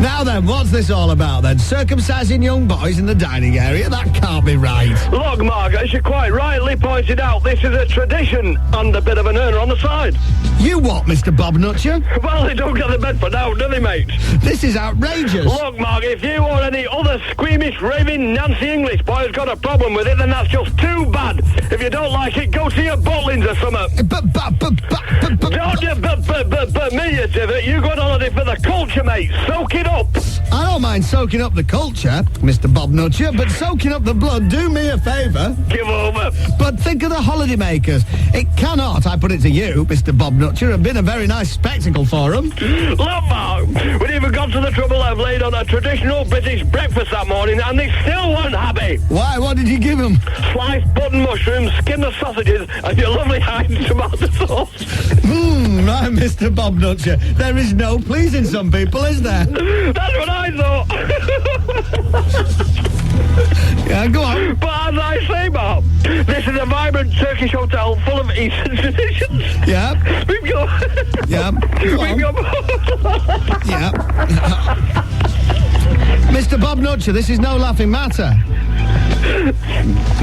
Speaker 2: Now then, what's this all about then? Circumcising young boys in the dining area? That can't be right.
Speaker 17: Look, Mark, as you quite rightly pointed out, this is a tradition and a bit of an earner on the side.
Speaker 2: You what, Mr. Bob Nutcher?
Speaker 17: Well, they don't get the bed for now, do they, mate?
Speaker 2: This is outrageous.
Speaker 17: Look, Mark, if you or any other squeamish, raving Nancy English boy has got a problem with it, then that's just too bad. If you don't like it, go to your Butlins or something. Don't you but me, you divot. You go on holiday for the culture, mate. Soak it up.
Speaker 2: I don't mind soaking up the culture, Mr. Bob Nutcher, but soaking up the blood, do me a favour.
Speaker 17: Give over.
Speaker 2: But think of the holidaymakers. It cannot, I put it to you, Mr. Bob Nutcher, have been a very nice spectacle for them.
Speaker 17: Look, Mark, we'd even gone to the trouble I've laid on a traditional British breakfast that morning, and they still weren't happy.
Speaker 2: Why? What did you give them?
Speaker 17: Sliced button mushrooms, skin of sausages, and your lovely Heinz tomato sauce.
Speaker 2: Right, Mr. Bob Nutcher. There is no pleasing some people, is there?
Speaker 17: That's what I thought.
Speaker 2: Yeah, go on.
Speaker 17: But as I say, Bob, this is a vibrant Turkish hotel full of Eastern traditions.
Speaker 2: Yeah.
Speaker 17: We've got...
Speaker 2: Yeah.
Speaker 17: We've got...
Speaker 2: Yeah. Mr. Bob Nutcher, this is no laughing matter.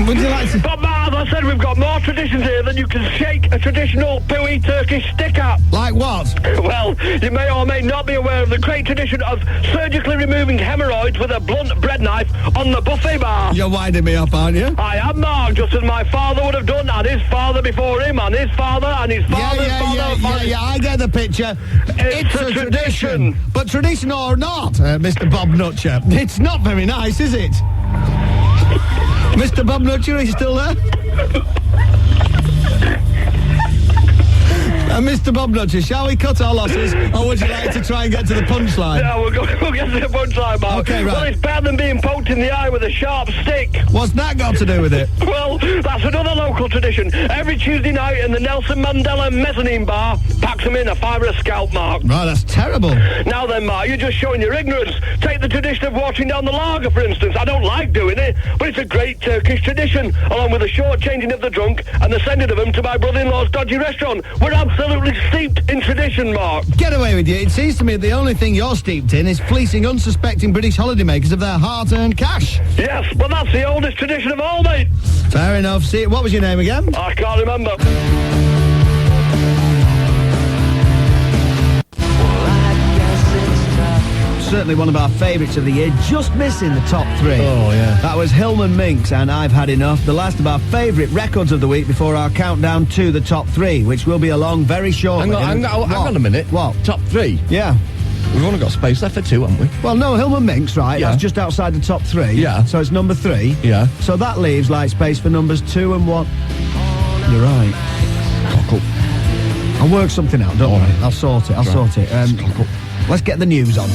Speaker 2: Would you like to...
Speaker 17: But, as I said, we've got more traditions here than you can shake a traditional pooey Turkish stick at.
Speaker 2: Like what?
Speaker 17: Well, Well, you may or may not be aware of the great tradition of surgically removing hemorrhoids with a blunt bread knife on the buffet bar.
Speaker 2: You're winding me up, aren't you?
Speaker 17: I am, Mark, just as my father would have done, and his father before him, and his father, and his father's father.
Speaker 2: Yeah, I get the picture.
Speaker 17: It's a tradition.
Speaker 2: But tradition or not, Mr. Bob Nutcher, it's not very nice, is it? Mr. Bob Nutcher, are you still there? Mr. Bob Nutcher, shall we cut our losses, or would you like to try and get to the punchline?
Speaker 17: Yeah, we'll get to the punchline, Mark.
Speaker 2: Okay, right.
Speaker 17: Well, it's better than being poked in the eye with a sharp stick.
Speaker 2: What's that got to do with it?
Speaker 17: Well, that's another local tradition. Every Tuesday night in the Nelson Mandela Mezzanine Bar, packs them in a fiver a scalp, Mark.
Speaker 2: Right, that's terrible.
Speaker 17: Now then, Mark, you're just showing your ignorance. Take the tradition of watering down the lager, for instance. I don't like doing it, but it's a great Turkish tradition, along with the short changing of the drunk and the sending of them to my brother-in-law's dodgy restaurant. We're absolutely steeped in tradition, Mark.
Speaker 2: Get away with you. It seems to me the only thing you're steeped in is fleecing unsuspecting British holidaymakers of their hard-earned cash.
Speaker 17: Yes, but that's the oldest tradition of all, mate.
Speaker 2: Fair enough. See, what was your name again?
Speaker 17: I can't remember.
Speaker 2: Certainly one of our favourites of the year, just missing the top 3.
Speaker 10: Oh, yeah.
Speaker 2: That was Hillman Minks and I've Had Enough, the last of our favourite records of the week before our countdown to the top 3, which will be along very shortly.
Speaker 3: Hang on a minute.
Speaker 2: What?
Speaker 3: Top 3?
Speaker 2: Yeah.
Speaker 3: We've only got space left for 2, haven't we?
Speaker 2: Well, no, Hillman Minks, right?
Speaker 3: Yeah.
Speaker 2: That's just outside the top 3.
Speaker 3: Yeah.
Speaker 2: So it's number 3.
Speaker 3: Yeah.
Speaker 2: So that leaves like space for numbers 2 and 1. You're right.
Speaker 3: Cockle.
Speaker 2: I'll work something out, don't worry. I'll sort it. Sort it. Let's get the news on.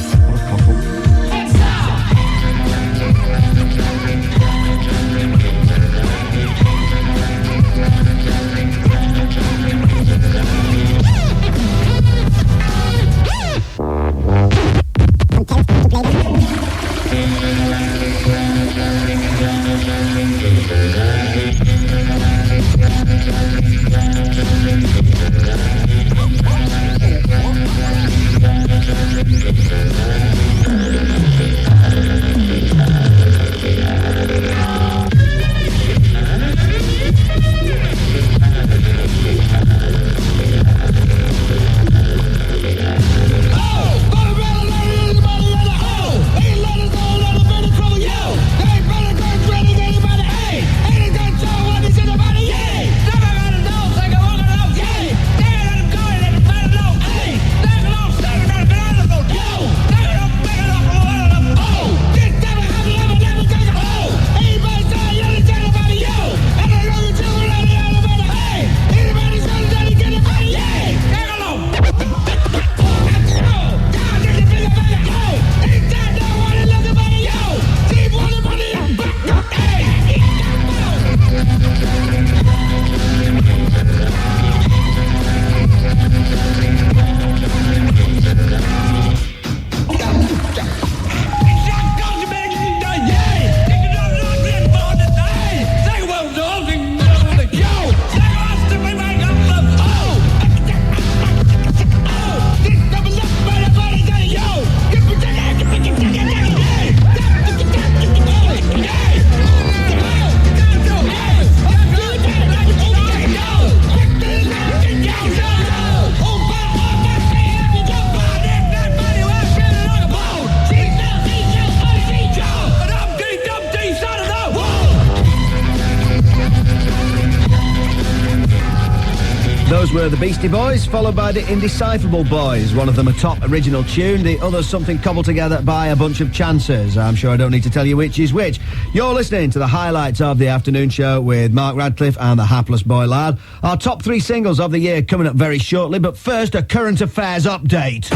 Speaker 2: Those were the Beastie Boys, followed by the Indecipherable Boys. One of them a top original tune, the other something cobbled together by a bunch of chancers. I'm sure I don't need to tell you which is which. You're listening to the highlights of the afternoon show with Mark Radcliffe and the hapless boy Lard. Our top 3 singles of the year coming up very shortly, but first a current affairs update.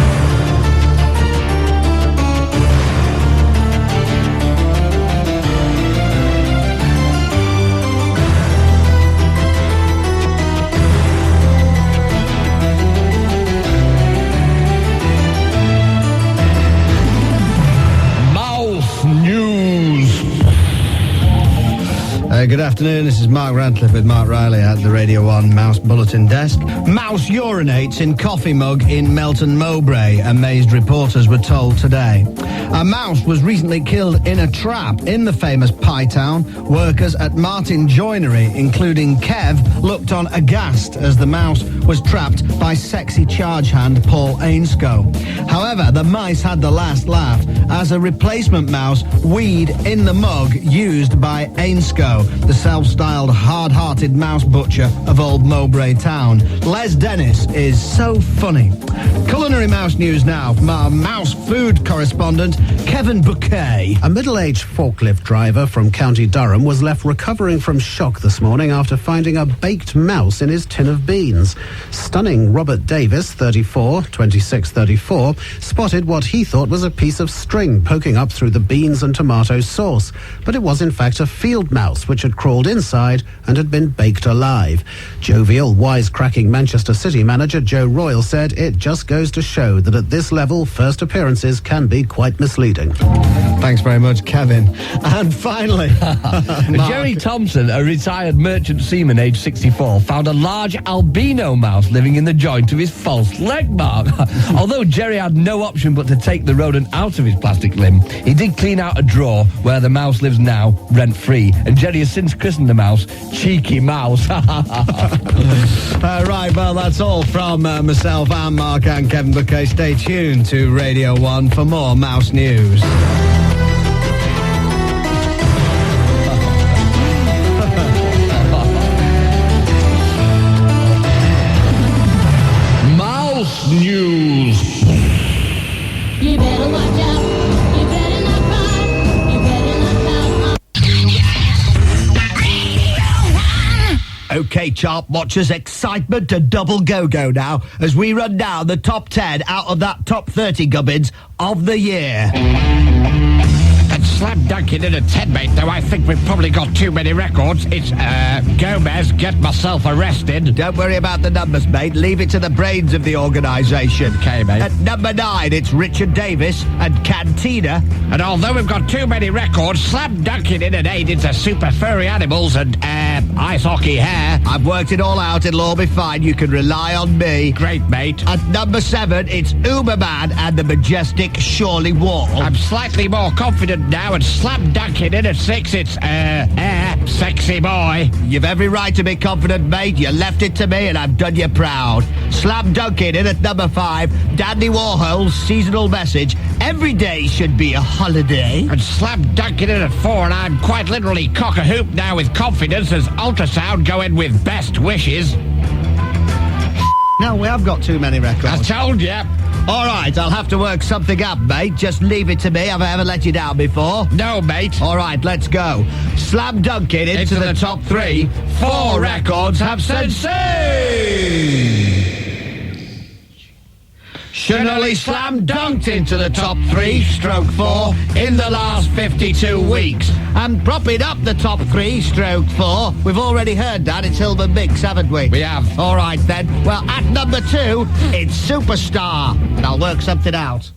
Speaker 2: Good afternoon, this is Mark Radcliffe with Mark Riley at the Radio 1 Mouse Bulletin Desk. Mouse urinates in coffee mug in Melton Mowbray, amazed reporters were told today. A mouse was recently killed in a trap in the famous Pie Town. Workers at Martin Joinery, including Kev, looked on aghast as the mouse was trapped by sexy charge hand Paul Ainscoe. However, the mice had the last laugh as a replacement mouse weed in the mug used by Ainscoe, the self-styled hard-hearted mouse butcher of Old Mowbray Town. Les Dennis is so funny. Culinary mouse news now from our mouse food correspondent, Kevin Bouquet.
Speaker 18: A middle-aged forklift driver from County Durham was left recovering from shock this morning after finding a baked mouse in his tin of beans. Stunning Robert Davis, 34, 2634, spotted what he thought was a piece of string poking up through the beans and tomato sauce. But it was in fact a field mouse which had crawled inside and had been baked alive. Jovial, wisecracking Manchester City manager Joe Royle said it just goes to show that at this level, first appearances can be quite misleading.
Speaker 2: Thanks very much, Kevin. And finally,
Speaker 3: Jerry Thompson, a retired merchant seaman aged 64, found a large albino mouse living in the joint of his false leg, Mark. Although Jerry had no option but to take the rodent out of his plastic limb, he did clean out a drawer where the mouse lives now, rent-free, and Jerry has since christened the mouse Cheeky Mouse.
Speaker 2: Right, well, that's all from myself and Mark and Kevin Bouquet. Stay tuned to Radio 1 for more mouse news.
Speaker 3: Mouse news.
Speaker 15: You better watch out. You better not cry. You better not pout.
Speaker 2: OK, chart watchers, excitement to double go-go now as we run down the top 10 out of that top 30 gubbins of the year.
Speaker 14: And slam dunking in a 10, mate, though I think we've probably got too many records. It's, Gomez, Get Myself Arrested.
Speaker 2: Don't worry about the numbers, mate. Leave it to the brains of the organisation.
Speaker 14: Okay, mate.
Speaker 2: At number 9, it's Richard Davis and Cantina.
Speaker 14: And although we've got too many records, slam dunking in an 8 into super furry animals and, ice hockey hair.
Speaker 2: I've worked it all out. It'll all be fine. You can rely on me.
Speaker 14: Great, mate.
Speaker 2: At number 7, it's Uberman and the majestic Shirley Wall.
Speaker 14: I'm slightly more confident now and slam dunking in at 6, it's, sexy boy.
Speaker 2: You've every right to be confident, mate. You left it to me and I've done you proud. Slam dunking in at number 5, Dandy Warhol's seasonal message, every day should be a holiday.
Speaker 14: And slam dunking in at 4, and I'm quite literally cock-a-hoop now with confidence as Ultrasound go in with best wishes.
Speaker 2: No, we have got too many records.
Speaker 14: I told you.
Speaker 2: All right, I'll have to work something up, mate. Just leave it to me. Have I ever let you down before?
Speaker 14: No, mate.
Speaker 2: All right, let's go. Slam dunking into the top 3. 4 records have said Chanelly slam dunked into the top 3, stroke 4, in the last 52 weeks. And propping up the top 3, stroke 4, we've already heard that. It's Hillman Mix, haven't we?
Speaker 14: We have.
Speaker 2: All right, then. Well, at number 2, it's Superstar. And I'll work something out.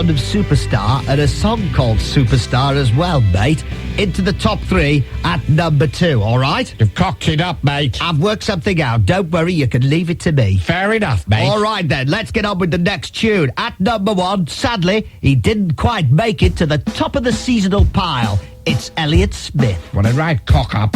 Speaker 2: sound of Superstar and a song called Superstar as well, mate, into the top 3 at number 2, all right?
Speaker 14: You've cocked it up, mate.
Speaker 2: I've worked something out. Don't worry, you can leave it to me.
Speaker 14: Fair enough, mate.
Speaker 2: All right, then, let's get on with the next tune. At number 1, sadly, he didn't quite make it to the top of the seasonal pile. It's Elliot Smith.
Speaker 14: What a right cock-up.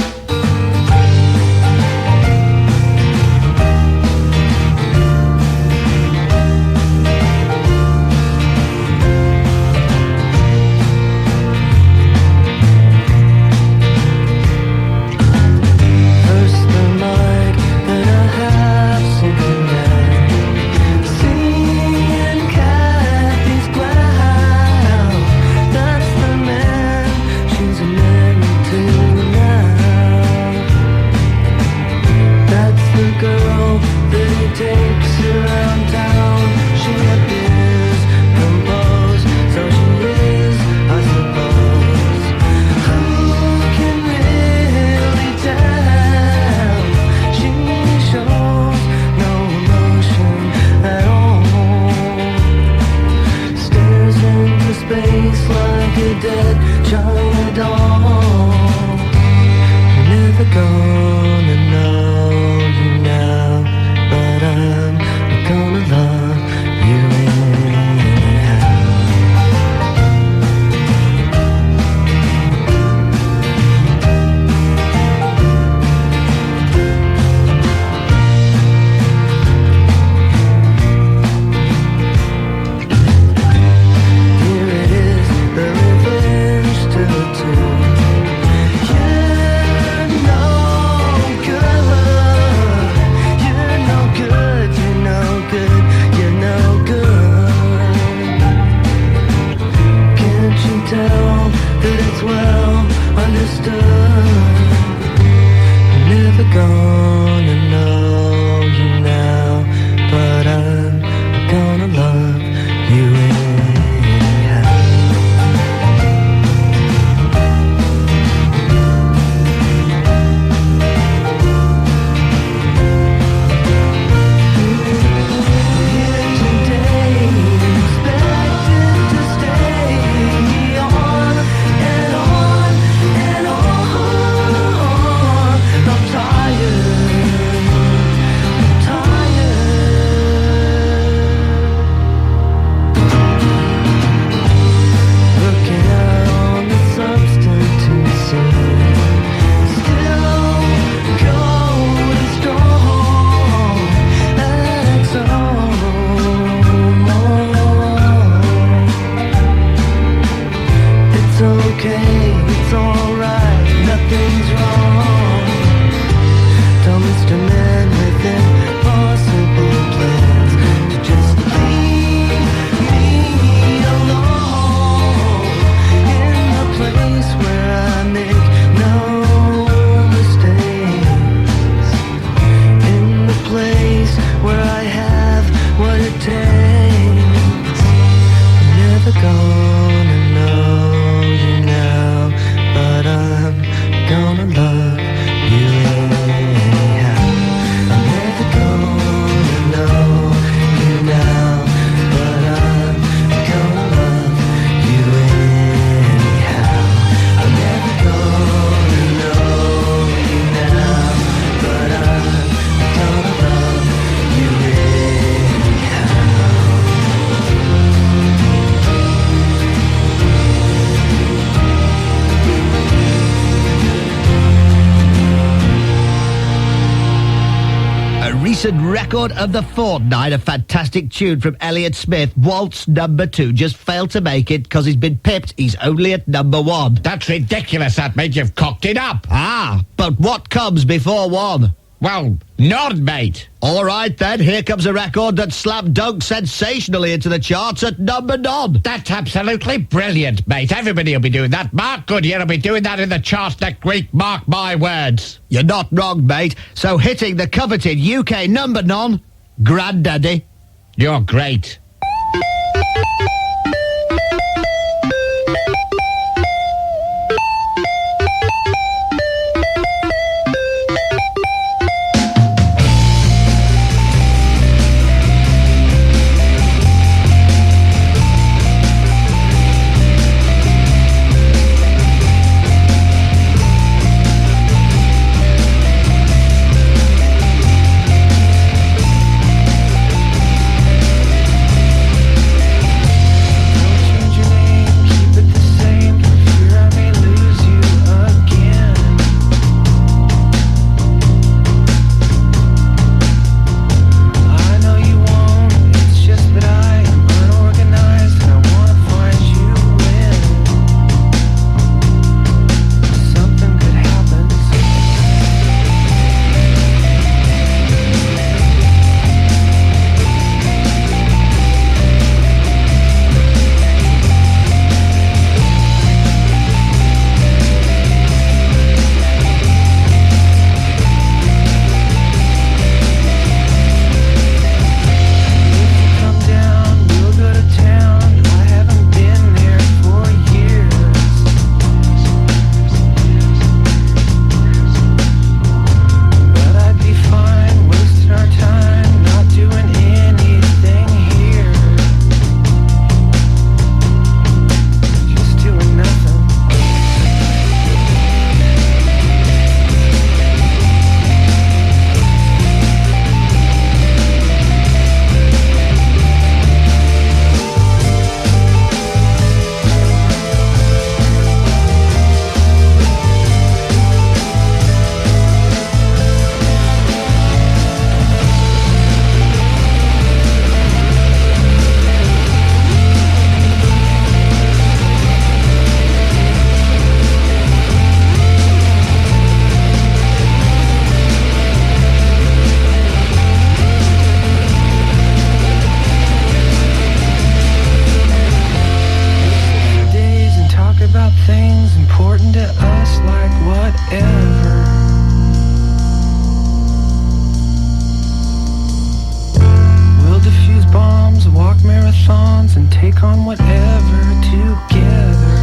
Speaker 2: Record of the fortnight, a fantastic tune from Elliot Smith. Waltz number 2 just failed to make it because he's been pipped. He's only at number 1.
Speaker 14: That's ridiculous, that mate. You've cocked it up.
Speaker 2: Ah, but what comes before 1?
Speaker 14: Well, none, mate.
Speaker 2: All right, then. Here comes a record that slammed dunk sensationally into the charts at number 9.
Speaker 14: That's absolutely brilliant, mate. Everybody will be doing that. Mark Goodyear will be doing that in the charts next week. Mark my words.
Speaker 2: You're not wrong, mate. So hitting the coveted UK number 9, Granddaddy.
Speaker 14: You're great.
Speaker 6: to us like whatever. We'll defuse bombs, walk marathons, and take on whatever together.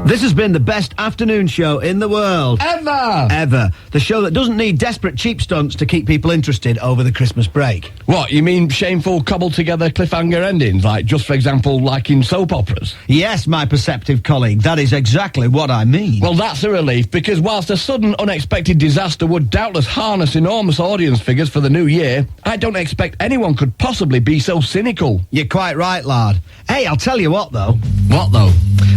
Speaker 2: This has been the best afternoon show in the world. Ever. The show that doesn't need desperate cheap stunts to keep people interested over the Christmas break.
Speaker 3: What, you mean shameful cobbled-together cliffhanger endings, like, just for example, like in soap operas?
Speaker 2: Yes, my perceptive colleague, that is exactly what I mean.
Speaker 3: Well, that's a relief, because whilst a sudden, unexpected disaster would doubtless harness enormous audience figures for the new year, I don't expect anyone could possibly be so cynical.
Speaker 2: You're quite right, Lard. Hey, I'll tell you what, though.
Speaker 3: What, though?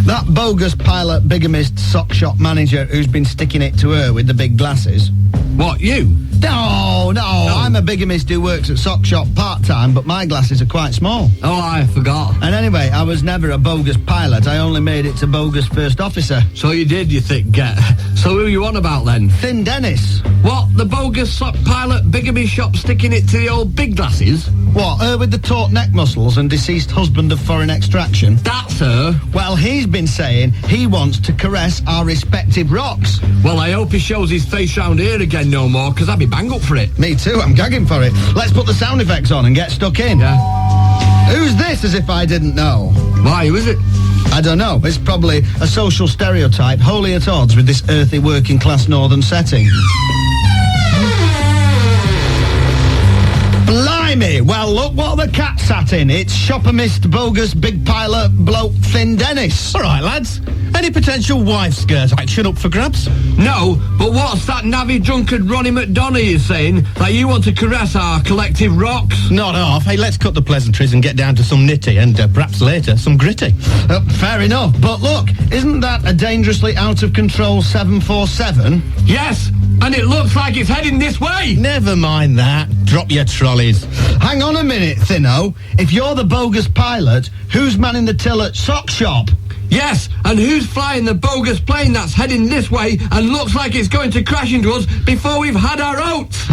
Speaker 2: That bogus pilot bigamist sock shop manager who's been sticking it to her with the big glasses.
Speaker 3: What, you?
Speaker 2: No, I'm a bigamist who works at sock shop part-time, but my glasses are quite small.
Speaker 3: Oh, I forgot.
Speaker 2: And anyway, I was never a bogus pilot. I only made it to bogus first officer.
Speaker 3: So you did, you thick get. So who are you on about, then?
Speaker 2: Thin Dennis.
Speaker 3: What, the bogus sock pilot bigamy shop sticking it to the old big glasses?
Speaker 2: What, her with the taut neck muscles and deceased husband of foreign extraction?
Speaker 3: That's her.
Speaker 2: Well, he's been saying he wants to caress our respective rocks.
Speaker 3: Well, I hope he shows his face round here again no more, because I'd be bang up for it.
Speaker 2: Me too, I'm gagging for it. Let's put the sound effects on and get stuck in.
Speaker 3: Yeah.
Speaker 2: Who's this, as if I didn't know?
Speaker 3: Why, who is it?
Speaker 2: I don't know. It's probably a social stereotype wholly at odds with this earthy working-class northern setting. Blimey! Well, look what the cat sat in. It's shopper-mist, bogus, big pilot, bloke, Thin Dennis.
Speaker 19: All right, lads. Any potential wife skirt action up for grabs?
Speaker 3: No, but what's that navvy drunkard Ronnie McDonough is saying? That you want to caress our collective rocks?
Speaker 19: Not half. Hey, let's cut the pleasantries and get down to some nitty and perhaps later some gritty.
Speaker 2: Fair enough. But look, isn't that a dangerously out-of-control 747?
Speaker 3: Yes, and it looks like it's heading this way.
Speaker 19: Never mind that. Drop your trolleys.
Speaker 2: Hang on a minute, Thinno. If you're the bogus pilot, who's manning the till at Sock Shop?
Speaker 3: Yes, and who's flying the bogus plane that's heading this way and looks like it's going to crash into us before we've had our oats?